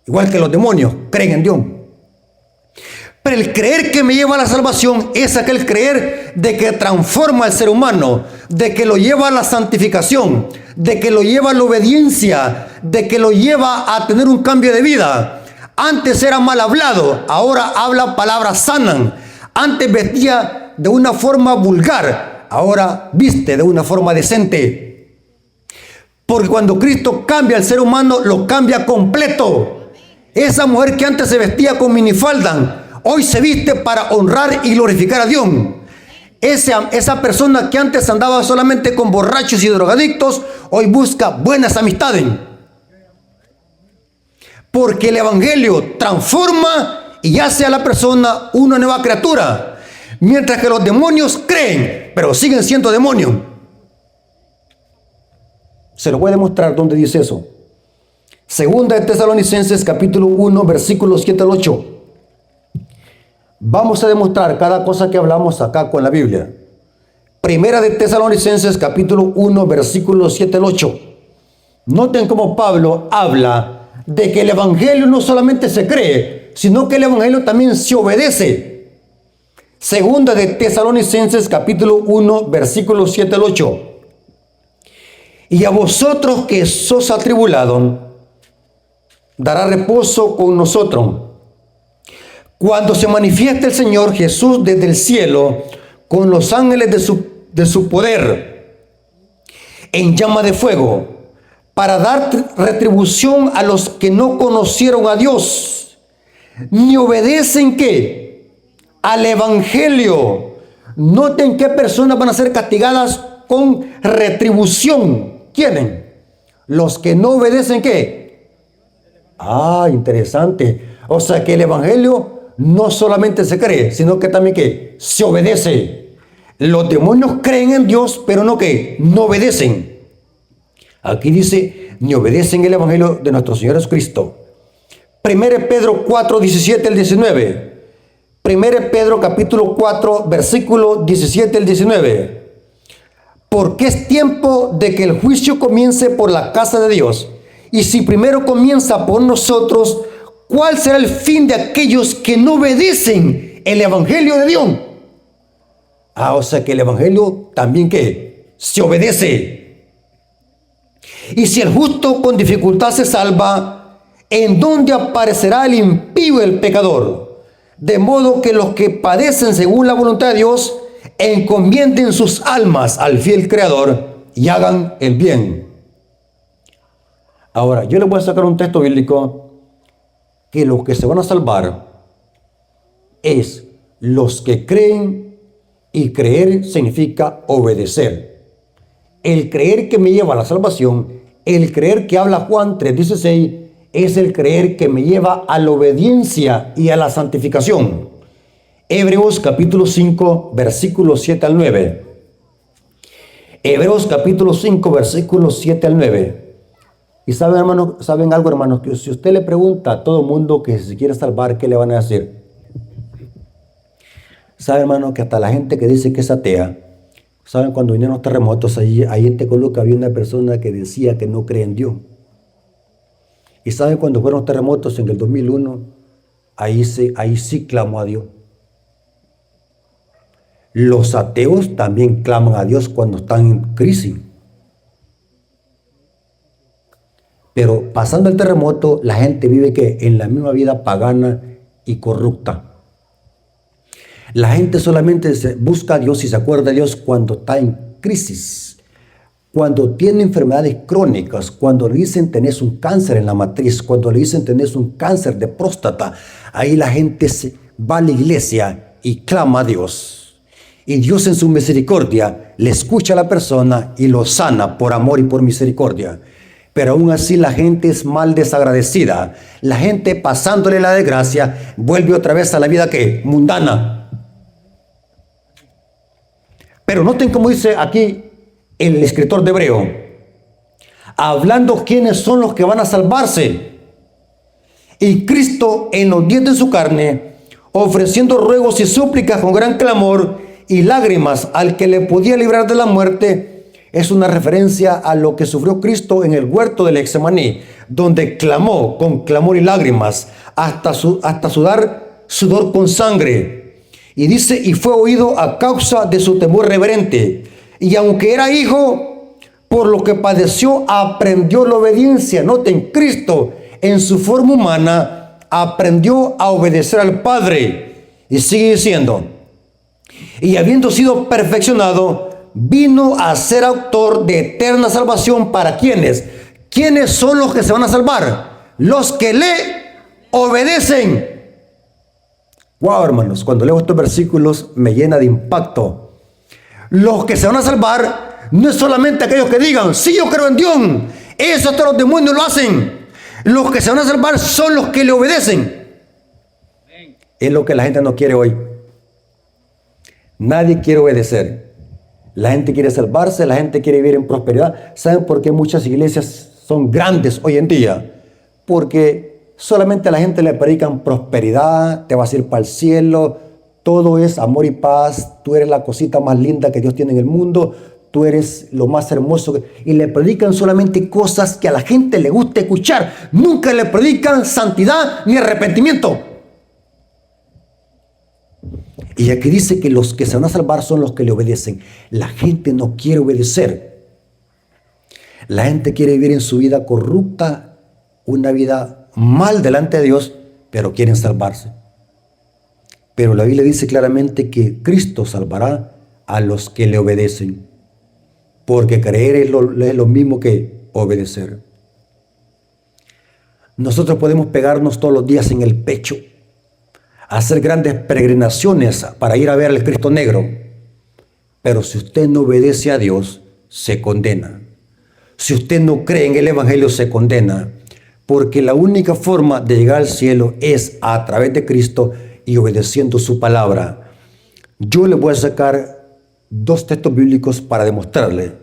Igual que los demonios creen en Dios. Pero el creer que me lleva a la salvación es aquel creer de que transforma al ser humano, de que lo lleva a la santificación, de que lo lleva a la obediencia, de que lo lleva a tener un cambio de vida. Antes era mal hablado, ahora habla palabras sanas. Antes vestía de una forma vulgar, ahora viste de una forma decente. Porque cuando Cristo cambia al ser humano, lo cambia completo. Esa mujer que antes se vestía con minifalda, hoy se viste para honrar y glorificar a Dios. Esa persona que antes andaba solamente con borrachos y drogadictos, hoy busca buenas amistades. Porque el Evangelio transforma y hace a la persona una nueva criatura. Mientras que los demonios creen, pero siguen siendo demonios. Se lo voy a demostrar donde dice eso. Segunda de Tesalonicenses capítulo 1 versículos 7 al 8. Vamos a demostrar cada cosa que hablamos acá con la Biblia. Primera de Tesalonicenses capítulo 1 versículos 7 al 8. Noten cómo Pablo habla de que el Evangelio no solamente se cree, sino que el Evangelio también se obedece. Segunda de Tesalonicenses capítulo 1 versículos 7 al 8. Y a vosotros que sos atribulados, dará reposo con nosotros, cuando se manifieste el Señor Jesús desde el cielo, con los ángeles de su poder, en llama de fuego, para dar retribución a los que no conocieron a Dios, ni obedecen ¿qué? Al Evangelio. Noten qué personas van a ser castigadas con retribución. ¿Quiénes? Los que no obedecen ¿qué? Ah, interesante. O sea que el Evangelio no solamente se cree, sino que también ¿qué? Se obedece. Los demonios creen en Dios, pero no ¿qué? No obedecen. Aquí dice, ni obedecen el Evangelio de nuestro Señor Jesucristo. 1 Pedro 4, 17 al 19. 1 Pedro capítulo 4, versículo 17 al 19. Porque es tiempo de que el juicio comience por la casa de Dios. Y si primero comienza por nosotros, ¿cuál será el fin de aquellos que no obedecen el Evangelio de Dios? Ah, o sea que el Evangelio también ¿qué? Se obedece. Y si el justo con dificultad se salva, ¿en dónde aparecerá el impío y el pecador? De modo que los que padecen según la voluntad de Dios, encomienden sus almas al fiel Creador y hagan el bien. Ahora, yo les voy a sacar un texto bíblico que los que se van a salvar es los que creen, y creer significa obedecer. El creer que me lleva a la salvación, el creer que habla Juan 3:16, es el creer que me lleva a la obediencia y a la santificación. Hebreos capítulo 5, versículos 7 al 9. Hebreos capítulo 5, versículos 7 al 9. Y saben, hermanos, saben algo, hermanos, que si usted le pregunta a todo mundo que se quiere salvar, ¿qué le van a decir? Saben, hermanos, que hasta la gente que dice que es atea, saben, cuando vinieron los terremotos, ahí en Tecoluca había una persona que decía que no cree en Dios. Y saben, cuando fueron los terremotos en el 2001, ahí sí clamó a Dios. Los ateos también claman a Dios cuando están en crisis. Pero pasando el terremoto, la gente vive ¿qué? En la misma vida pagana y corrupta. La gente solamente busca a Dios y se acuerda de Dios cuando está en crisis, cuando tiene enfermedades crónicas, cuando le dicen tenés un cáncer en la matriz, cuando le dicen tenés un cáncer de próstata. Ahí la gente va a la iglesia y clama a Dios. Y Dios en su misericordia le escucha a la persona y lo sana por amor y por misericordia. Pero aún así la gente es mal desagradecida. La gente, pasándole la desgracia, vuelve otra vez a la vida ¿qué? Mundana. Pero noten cómo dice aquí el escritor de Hebreo. hablando quiénes son los que van a salvarse. Y Cristo, en los días de su carne, ofreciendo ruegos y súplicas con gran clamor y lágrimas al que le podía librar de la muerte, es una referencia a lo que sufrió Cristo en el huerto del Getsemaní, donde clamó con clamor y lágrimas hasta sudar sudor con sangre. Y dice, y fue oído a causa de su temor reverente. Y aunque era hijo, por lo que padeció, aprendió la obediencia. Noten, Cristo en su forma humana aprendió a obedecer al Padre. Y sigue diciendo, y habiendo sido perfeccionado, vino a ser autor de eterna salvación para quienes. ¿Quiénes son los que se van a salvar? Los que le obedecen. Wow, hermanos, cuando leo estos versículos me llena de impacto. Los que se van a salvar no es solamente aquellos que digan, sí, yo creo en Dios. Eso hasta los demonios lo hacen. Los que se van a salvar son los que le obedecen. Es lo que la gente no quiere hoy. Nadie quiere obedecer. La gente quiere salvarse, la gente quiere vivir en prosperidad. ¿Saben por qué muchas iglesias son grandes hoy en día? Porque solamente a la gente le predican prosperidad, te vas a ir para el cielo, todo es amor y paz, tú eres la cosita más linda que Dios tiene en el mundo, tú eres lo más hermoso. Y le predican solamente cosas que a la gente le gusta escuchar. Nunca le predican santidad ni arrepentimiento. Y aquí dice que los que se van a salvar son los que le obedecen. La gente no quiere obedecer. La gente quiere vivir en su vida corrupta, una vida mal delante de Dios, pero quieren salvarse. Pero la Biblia dice claramente que Cristo salvará a los que le obedecen, porque creer es lo mismo que obedecer. Nosotros podemos pegarnos todos los días en el pecho, hacer grandes peregrinaciones para ir a ver al Cristo negro, pero si usted no obedece a Dios, se condena. Si usted no cree en el Evangelio, se condena, porque la única forma de llegar al cielo es a través de Cristo y obedeciendo su palabra. Yo le voy a sacar 2 textos bíblicos para demostrarle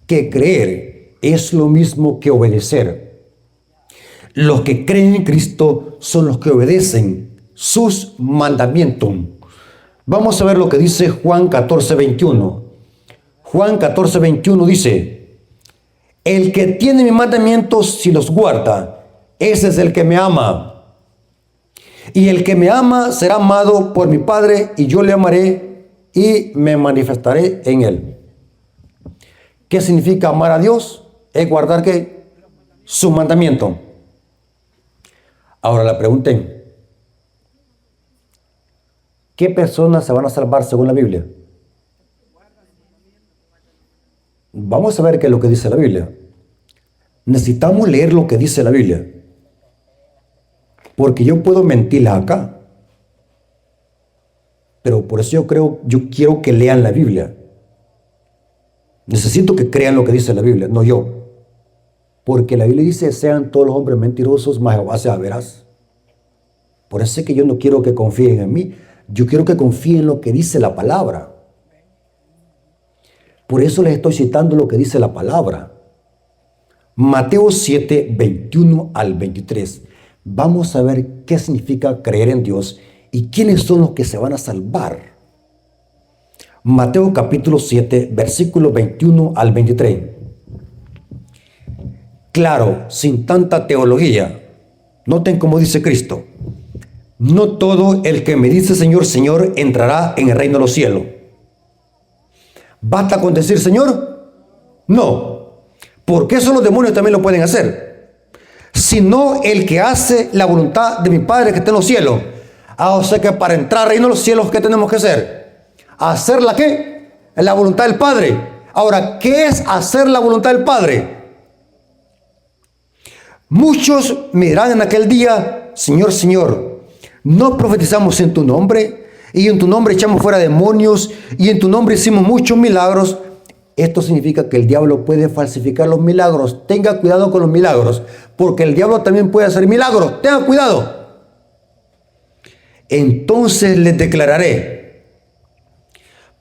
que creer es lo mismo que obedecer. Los que creen en Cristo son los que obedecen sus mandamientos. Vamos a ver lo que dice Juan 14:21. Juan 14:21 dice, el que tiene mis mandamientos y los guarda, ese es el que me ama. Y el que me ama será amado por mi Padre, y yo le amaré y me manifestaré en él. ¿Qué significa amar a Dios? Es guardar ¿qué? Su mandamiento. Ahora la pregunta es, ¿qué personas se van a salvar según la Biblia? Vamos a ver qué es lo que dice la Biblia. Necesitamos leer lo que dice la Biblia. Porque yo puedo mentirles acá. Pero por eso yo quiero que lean la Biblia. Necesito que crean lo que dice la Biblia, no yo. Porque la Biblia dice, sean todos los hombres mentirosos, mas Jehová sea veraz. Por eso es que yo no quiero que confíen en mí. Yo quiero que confíen en lo que dice la palabra. Por eso les estoy citando lo que dice la palabra. Mateo 7, 21 al 23. Vamos a ver qué significa creer en Dios y quiénes son los que se van a salvar. Mateo capítulo 7, versículos 21 al 23. Claro, sin tanta teología. Noten cómo dice Cristo. No todo el que me dice Señor, Señor, entrará en el reino de los cielos. ¿Basta con decir Señor? No. Porque eso los demonios también lo pueden hacer. Sino el que hace la voluntad de mi Padre que está en los cielos. O sea que para entrar al reino de los cielos, ¿qué tenemos que hacer? ¿Hacer la qué? La voluntad del Padre. Ahora, ¿qué es hacer la voluntad del Padre? Muchos me dirán en aquel día, Señor, Señor, ¿no profetizamos en tu nombre? Y en tu nombre echamos fuera demonios, y en tu nombre hicimos muchos milagros. Esto significa que el diablo puede falsificar los milagros. Tenga cuidado con los milagros, porque el diablo también puede hacer milagros. Tenga cuidado. Entonces les declararé,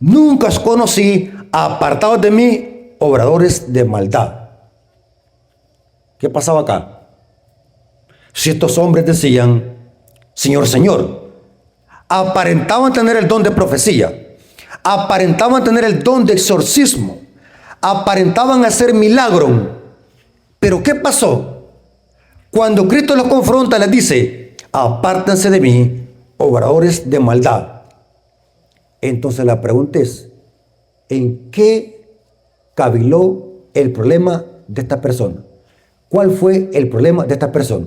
nunca os conocí, apartados de mí, obradores de maldad. ¿Qué pasaba acá? Si estos hombres decían, Señor, Señor, aparentaban tener el don de profecía, aparentaban tener el don de exorcismo, aparentaban hacer milagros, pero ¿qué pasó? Cuando Cristo los confronta, les dice, apártense de mí, obradores de maldad. Entonces la pregunta es, ¿en qué caviló el problema de esta persona? ¿Cuál fue el problema de esta persona?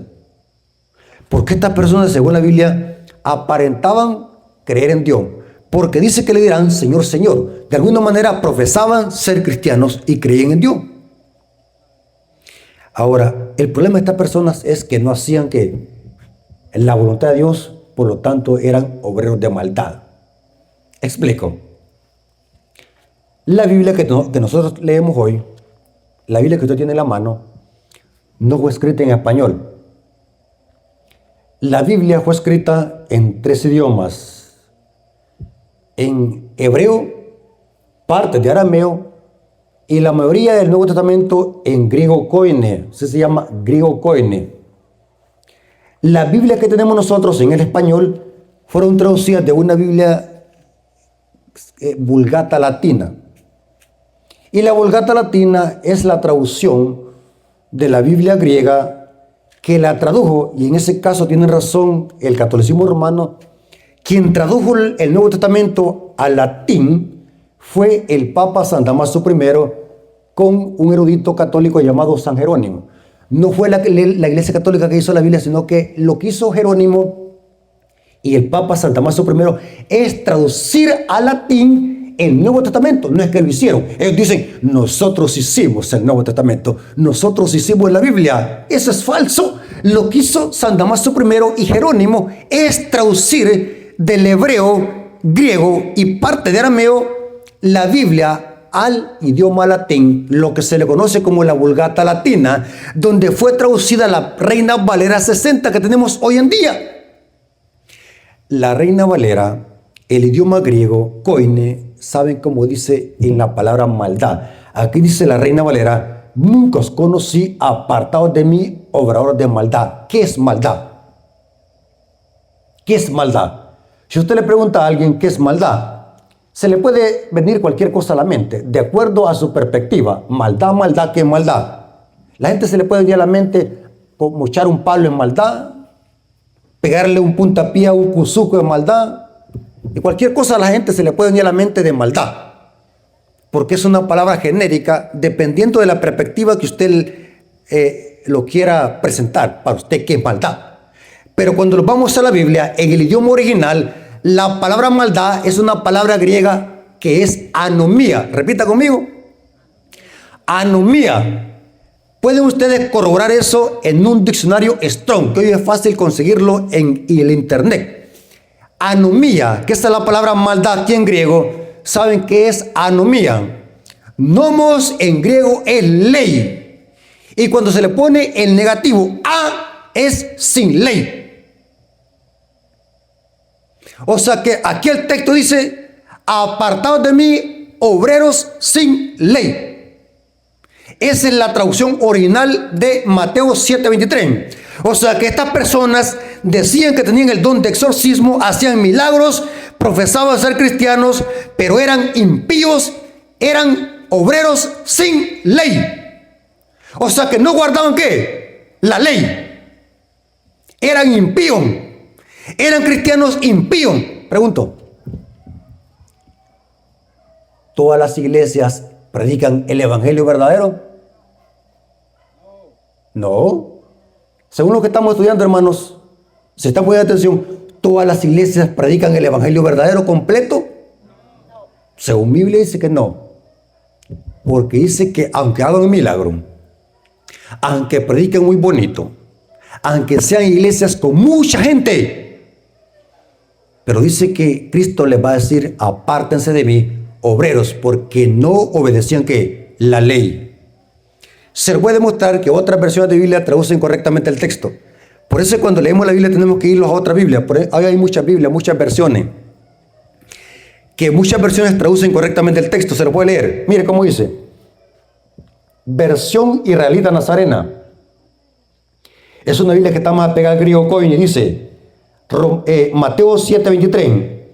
Porque estas personas, según la Biblia, aparentaban creer en Dios. Porque dice que le dirán, Señor, Señor. De alguna manera profesaban ser cristianos y creían en Dios. Ahora, el problema de estas personas es que no hacían que la voluntad de Dios, por lo tanto, eran obreros de maldad. Explico. La Biblia que nosotros leemos hoy, la Biblia que usted tiene en la mano, no fue escrita en español. La Biblia fue escrita en 3 idiomas. En hebreo, parte de arameo, y la mayoría del Nuevo Testamento en griego koine. Se llama griego koine. La Biblia que tenemos nosotros en el español fueron traducidas de una Biblia Vulgata Latina. Y la Vulgata Latina es la traducción de la Biblia griega que la tradujo, y en ese caso tienen razón el catolicismo romano, quien tradujo el Nuevo Testamento al latín fue el Papa San Damaso I con un erudito católico llamado San Jerónimo. No fue la Iglesia Católica que hizo la Biblia, sino que lo que hizo Jerónimo y el Papa San Damaso I es traducir al latín el Nuevo Testamento. No es que lo hicieron. Ellos dicen, nosotros hicimos el Nuevo Testamento, nosotros hicimos la Biblia. Eso es falso. Lo que hizo San Damaso I y Jerónimo es traducir del hebreo, griego y parte de arameo la Biblia al idioma latín, lo que se le conoce como la Vulgata Latina, donde fue traducida la Reina Valera 60 que tenemos hoy en día. La Reina Valera, el idioma griego, koine, saben cómo dice en la palabra maldad. Aquí dice la Reina Valera, nunca os conocí apartados de mí, obradores de maldad. ¿Qué es maldad? ¿Qué es maldad? Si usted le pregunta a alguien qué es maldad, se le puede venir cualquier cosa a la mente, de acuerdo a su perspectiva. Maldad, maldad, ¿qué es maldad? La gente se le puede venir a la mente como echar un palo en maldad, pegarle un puntapié a un cuzuco de maldad, y cualquier cosa a la gente se le puede venir a la mente de maldad, porque es una palabra genérica dependiendo de la perspectiva que usted lo quiera presentar para usted, ¿qué es maldad? Pero cuando nos vamos a la Biblia, en el idioma original, la palabra maldad es una palabra griega que es anomía. Repita conmigo. Anomía. Pueden ustedes corroborar eso en un diccionario Strong, que hoy es fácil conseguirlo en el internet. Anomía, que esta es la palabra maldad aquí en griego. ¿Saben qué es anomía? Nomos en griego es ley. Y cuando se le pone el negativo a, es sin ley. O sea que aquí el texto dice, apartados de mí, obreros sin ley. Esa es la traducción original de Mateo 7:23. O sea que estas personas decían que tenían el don de exorcismo, hacían milagros, profesaban ser cristianos, pero eran impíos, eran obreros sin ley. O sea que no guardaban ¿qué? La ley. Eran impíos. Eran cristianos impíos. Pregunto, ¿todas las iglesias predican el evangelio verdadero? No. Según lo que estamos estudiando, hermanos, si están poniendo atención, ¿todas las iglesias predican el evangelio verdadero completo? Según Biblia dice que no. Porque dice que aunque hagan un milagro, aunque prediquen muy bonito, aunque sean iglesias con mucha gente, pero dice que Cristo les va a decir, apártense de mí, obreros, porque no obedecían ¿qué? La ley. Se puede demostrar que otras versiones de Biblia traducen correctamente el texto. Por eso cuando leemos la Biblia tenemos que irnos a otra Biblia. Ahí hay muchas Biblias, muchas versiones. Que muchas versiones traducen correctamente el texto. Se lo puede leer. Mire cómo dice. Versión israelita nazarena. Es una Biblia que está más pegada al griego Coin y dice, Mateo 7:23.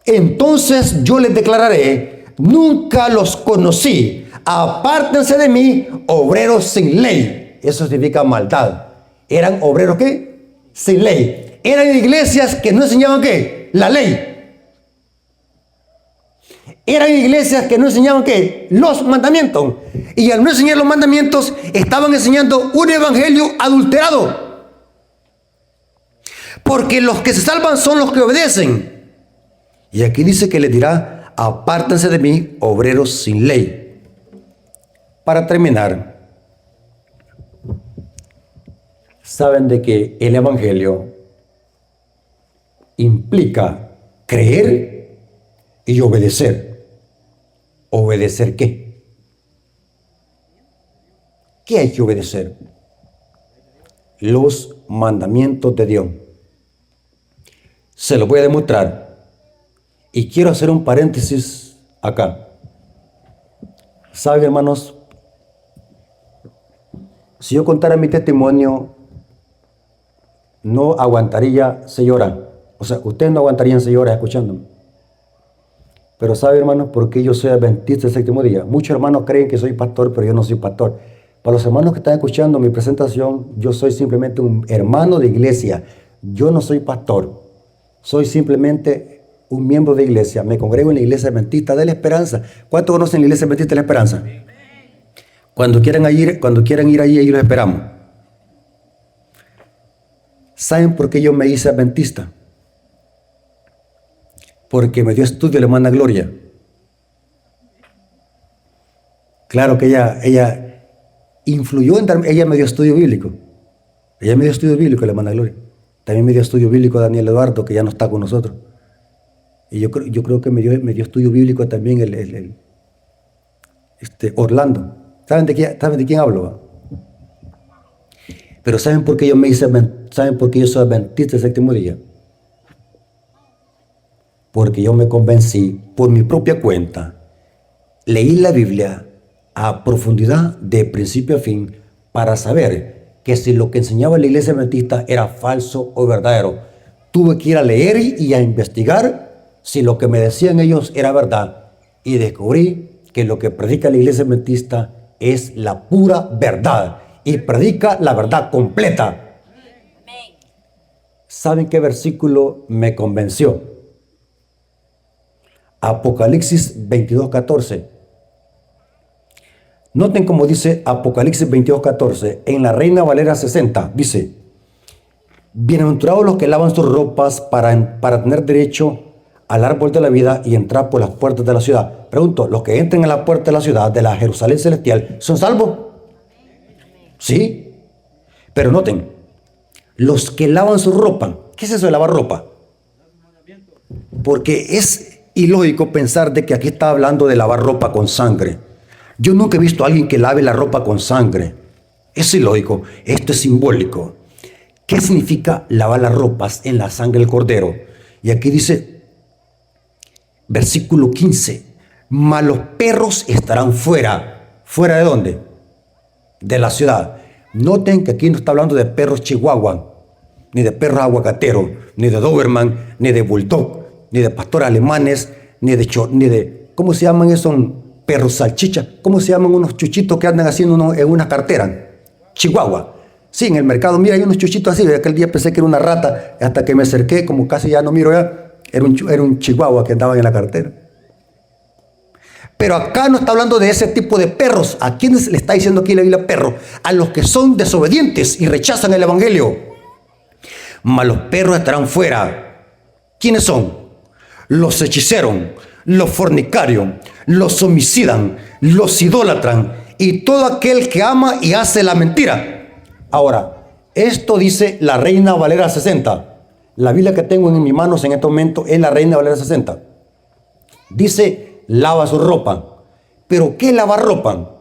Entonces yo les declararé, nunca los conocí, apártense de mí, obreros sin ley. Eso significa maldad. ¿Eran obreros qué? Sin ley. Eran iglesias que no enseñaban qué? La ley. Eran iglesias que no enseñaban qué? Los mandamientos. Y al no enseñar los mandamientos, estaban enseñando un evangelio adulterado. Porque los que se salvan son los que obedecen. Y aquí dice que les dirá, apártense de mí, obreros sin ley. Para terminar, saben de que el evangelio implica creer y obedecer. ¿Obedecer qué? ¿Qué hay que obedecer? Los mandamientos de Dios. Se los voy a demostrar. Y quiero hacer un paréntesis acá. ¿Saben, hermanos? Si yo contara mi testimonio, no aguantaría 6 horas. O sea, ustedes no aguantarían 6 horas escuchándome. Pero ¿sabe, hermanos, por qué yo soy adventista del séptimo día? Muchos hermanos creen que soy pastor, pero yo no soy pastor. Para los hermanos que están escuchando mi presentación, yo soy simplemente un hermano de iglesia. Yo no soy pastor. Soy simplemente un miembro de iglesia. Me congrego en la iglesia adventista de la Esperanza. ¿Cuántos conocen la iglesia adventista de la Esperanza? Cuando quieran ir allí, ahí los esperamos. ¿Saben por qué yo me hice adventista? Porque me dio estudio la hermana Gloria. Claro que ella influyó ella me dio estudio bíblico. Ella me dio estudio bíblico, la hermana Gloria. También me dio estudio bíblico Daniel Eduardo, que ya no está con nosotros. Y yo creo que me dio estudio bíblico también Orlando. ¿Saben de quién hablo? ¿Va? Pero ¿saben por qué ¿saben por qué yo soy adventista del séptimo día? Porque yo me convencí por mi propia cuenta. Leí la Biblia a profundidad de principio a fin para saber que si lo que enseñaba la iglesia adventista era falso o verdadero. Tuve que ir a leer y a investigar si lo que me decían ellos era verdad. Y descubrí que lo que predica la iglesia adventista es la pura verdad. Y predica la verdad completa. ¿Saben qué versículo me convenció? Apocalipsis 22:14. Noten cómo dice Apocalipsis 22:14. En la Reina Valera 60 dice: bienaventurados los que lavan sus ropas para tener derecho al árbol de la vida y entrar por las puertas de la ciudad. Pregunto, ¿los que entren a la puerta de la ciudad, de la Jerusalén celestial, son salvos? Sí. Pero noten, los que lavan su ropa. ¿Qué es eso de lavar ropa? Porque es ilógico pensar de que aquí está hablando de lavar ropa con sangre. Yo nunca he visto a alguien que lave la ropa con sangre. Es ilógico. Esto es simbólico. ¿Qué significa lavar las ropas en la sangre del cordero? Y aquí dice, versículo 15, mas los perros estarán fuera. ¿Fuera de dónde? De la ciudad. Noten que aquí no está hablando de perros chihuahua, ni de perros aguacateros, ni de Doberman, ni de bulldog, ni de pastores alemanes, ni de ¿cómo se llaman esos perros salchicha? ¿Cómo se llaman unos chuchitos que andan haciendo en una cartera? Chihuahua. Sí, en el mercado, mira, hay unos chuchitos así. Aquel día pensé que era una rata, hasta que me acerqué, como casi ya no miro ya, era un chihuahua que andaba en la cartera. Pero acá no está hablando de ese tipo de perros. ¿A quiénes le está diciendo aquí la Biblia perro? A los que son desobedientes y rechazan el evangelio. Mas los perros estarán fuera. ¿Quiénes son? Los hechiceros, los fornicarios, los homicidan, los idólatran y todo aquel que ama y hace la mentira. Ahora, esto dice la Reina Valera 60. La Biblia que tengo en mis manos en este momento es la Reina Valera 60. Dice, lava su ropa. ¿Pero qué es lavar ropa?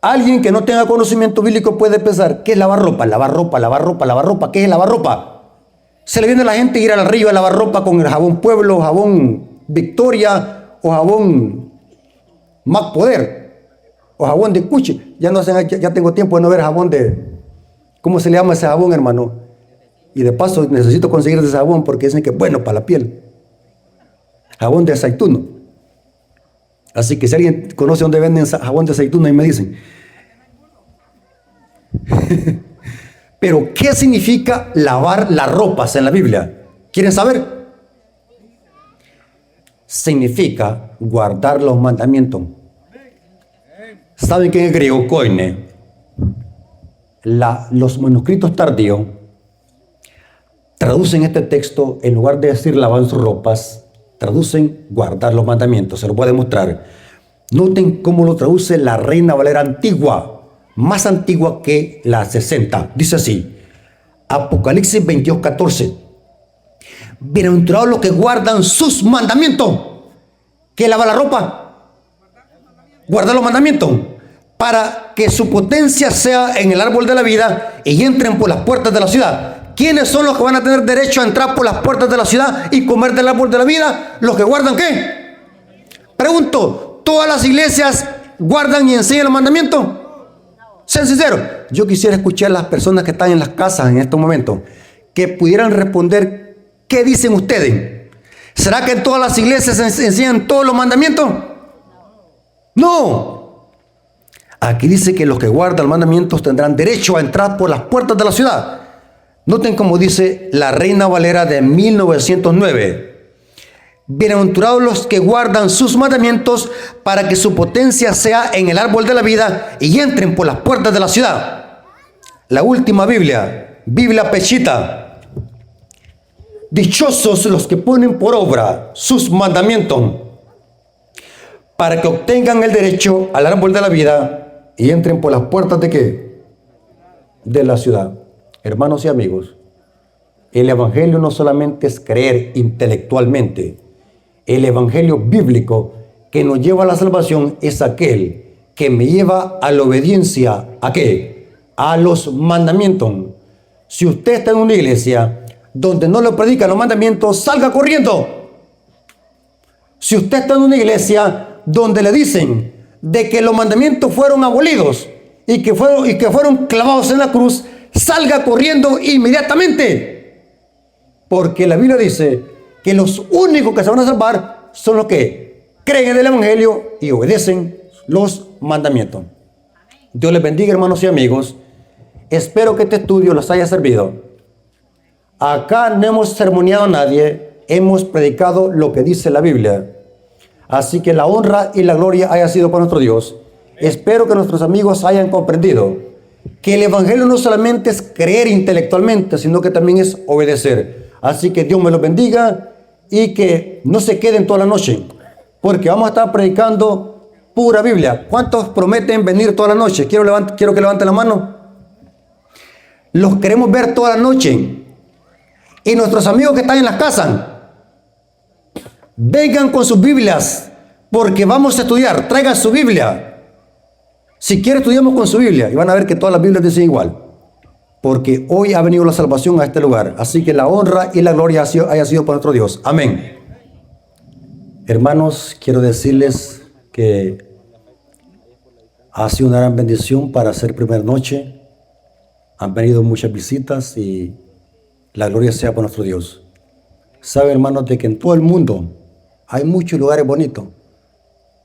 Alguien que no tenga conocimiento bíblico puede pensar, ¿qué es lavar ropa? Lavar ropa, lavar ropa, lavar ropa. ¿Qué es lavar ropa? Se le viene a la gente ir al río a lavar ropa con el jabón Pueblo, jabón Victoria o jabón Mac Poder o jabón de Cuchi. Ya tengo tiempo de no ver jabón de ¿Cómo se le llama ese jabón, hermano? Y de paso necesito conseguir ese jabón porque dicen que es bueno para la piel. Jabón de aceituno. Así que si alguien conoce dónde venden jabón de aceituno, ahí me dicen. Pero, ¿qué significa lavar las ropas en la Biblia? ¿Quieren saber? Significa guardar los mandamientos. ¿Saben que en el griego koine, los manuscritos tardíos traducen este texto, en lugar de decir lavar sus ropas, traducen guardar los mandamientos? Se lo voy a demostrar. Noten cómo lo traduce la Reina Valera antigua, más antigua que la 60. Dice así, Apocalipsis 22:14. Bienaventurados los que guardan sus mandamientos. ¿Qué lava la ropa? Guardar los mandamientos, para que su potencia sea en el árbol de la vida y entren por las puertas de la ciudad. ¿Quiénes son los que van a tener derecho a entrar por las puertas de la ciudad y comer del árbol de la vida? Los que guardan ¿qué? Pregunto, ¿todas las iglesias guardan y enseñan los mandamientos? Sean sinceros. Yo quisiera escuchar a las personas que están en las casas en estos momentos, que pudieran responder, ¿qué dicen ustedes? ¿Será que en todas las iglesias enseñan todos los mandamientos? No. Aquí dice que los que guardan los mandamientos tendrán derecho a entrar por las puertas de la ciudad. Noten cómo dice la Reina Valera de 1909. Bienaventurados los que guardan sus mandamientos, para que su potencia sea en el árbol de la vida y entren por las puertas de la ciudad. La última Biblia, Biblia Peshitta. Dichosos los que ponen por obra sus mandamientos, para que obtengan el derecho al árbol de la vida y entren por las puertas ¿de qué? De la ciudad. Hermanos y amigos, el evangelio no solamente es creer intelectualmente. El evangelio bíblico que nos lleva a la salvación es aquel que me lleva a la obediencia. ¿A qué? A los mandamientos. Si usted está en una iglesia donde no le predican los mandamientos, salga corriendo. Si usted está en una iglesia donde le dicen de que los mandamientos fueron abolidos y que fueron clavados en la cruz, salga corriendo inmediatamente. Porque la Biblia dice que los únicos que se van a salvar son los que creen en el evangelio y obedecen los mandamientos. Dios les bendiga, hermanos y amigos. Espero que este estudio les haya servido. Acá no hemos sermoneado a nadie, hemos predicado lo que dice la Biblia. Así que la honra y la gloria haya sido para nuestro Dios. Espero que nuestros amigos hayan comprendido que el evangelio no solamente es creer intelectualmente, sino que también es obedecer. Así que Dios me los bendiga y que no se queden toda la noche, porque vamos a estar predicando pura Biblia. ¿Cuántos prometen venir toda la noche? Quiero que levanten la mano. Los queremos ver toda la noche. Y nuestros amigos que están en las casas, vengan con sus Biblias, porque vamos a estudiar. Traigan su Biblia. Si quieren, estudiamos con su Biblia y van a ver que todas las Biblias dicen igual, porque hoy ha venido la salvación a este lugar. Así que la honra y la gloria haya sido para nuestro Dios. Amén. Hermanos, quiero decirles que ha sido una gran bendición para hacer primera noche. Han venido muchas visitas y la gloria sea para nuestro Dios. Sabe, hermanos, de que en todo el mundo hay muchos lugares bonitos.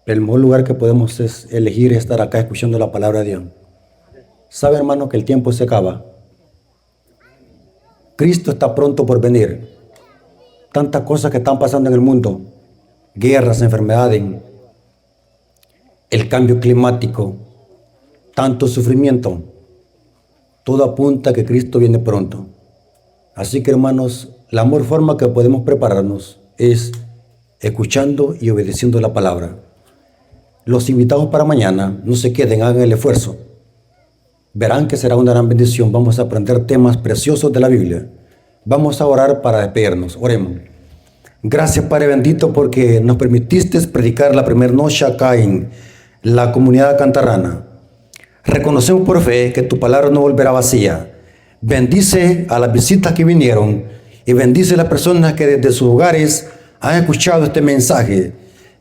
El mejor lugar que podemos elegir es estar acá escuchando la palabra de Dios. Sabe, hermano, que el tiempo se acaba. Cristo está pronto por venir. Tantas cosas que están pasando en el mundo. Guerras, enfermedades, el cambio climático, tanto sufrimiento. Todo apunta a que Cristo viene pronto. Así que, hermanos, la mejor forma que podemos prepararnos es escuchando y obedeciendo la palabra. Los invitados para mañana, no se queden, hagan el esfuerzo. Verán que será una gran bendición. Vamos a aprender temas preciosos de la Biblia. Vamos a orar para despedirnos. Oremos. Gracias, Padre bendito, porque nos permitiste predicar la primera noche acá en la comunidad cantarrana. Reconocemos por fe que tu palabra no volverá vacía. Bendice a las visitas que vinieron y bendice a las personas que desde sus hogares han escuchado este mensaje.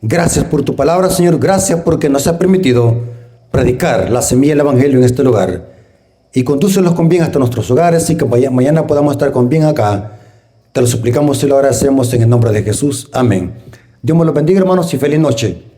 Gracias por tu palabra, Señor. Gracias porque nos has permitido predicar la semilla del evangelio en este lugar. y condúcelos con bien hasta nuestros hogares y que mañana podamos estar con bien acá. Te lo suplicamos y lo agradecemos en el nombre de Jesús. Amén. Dios me los bendiga, hermanos, y feliz noche.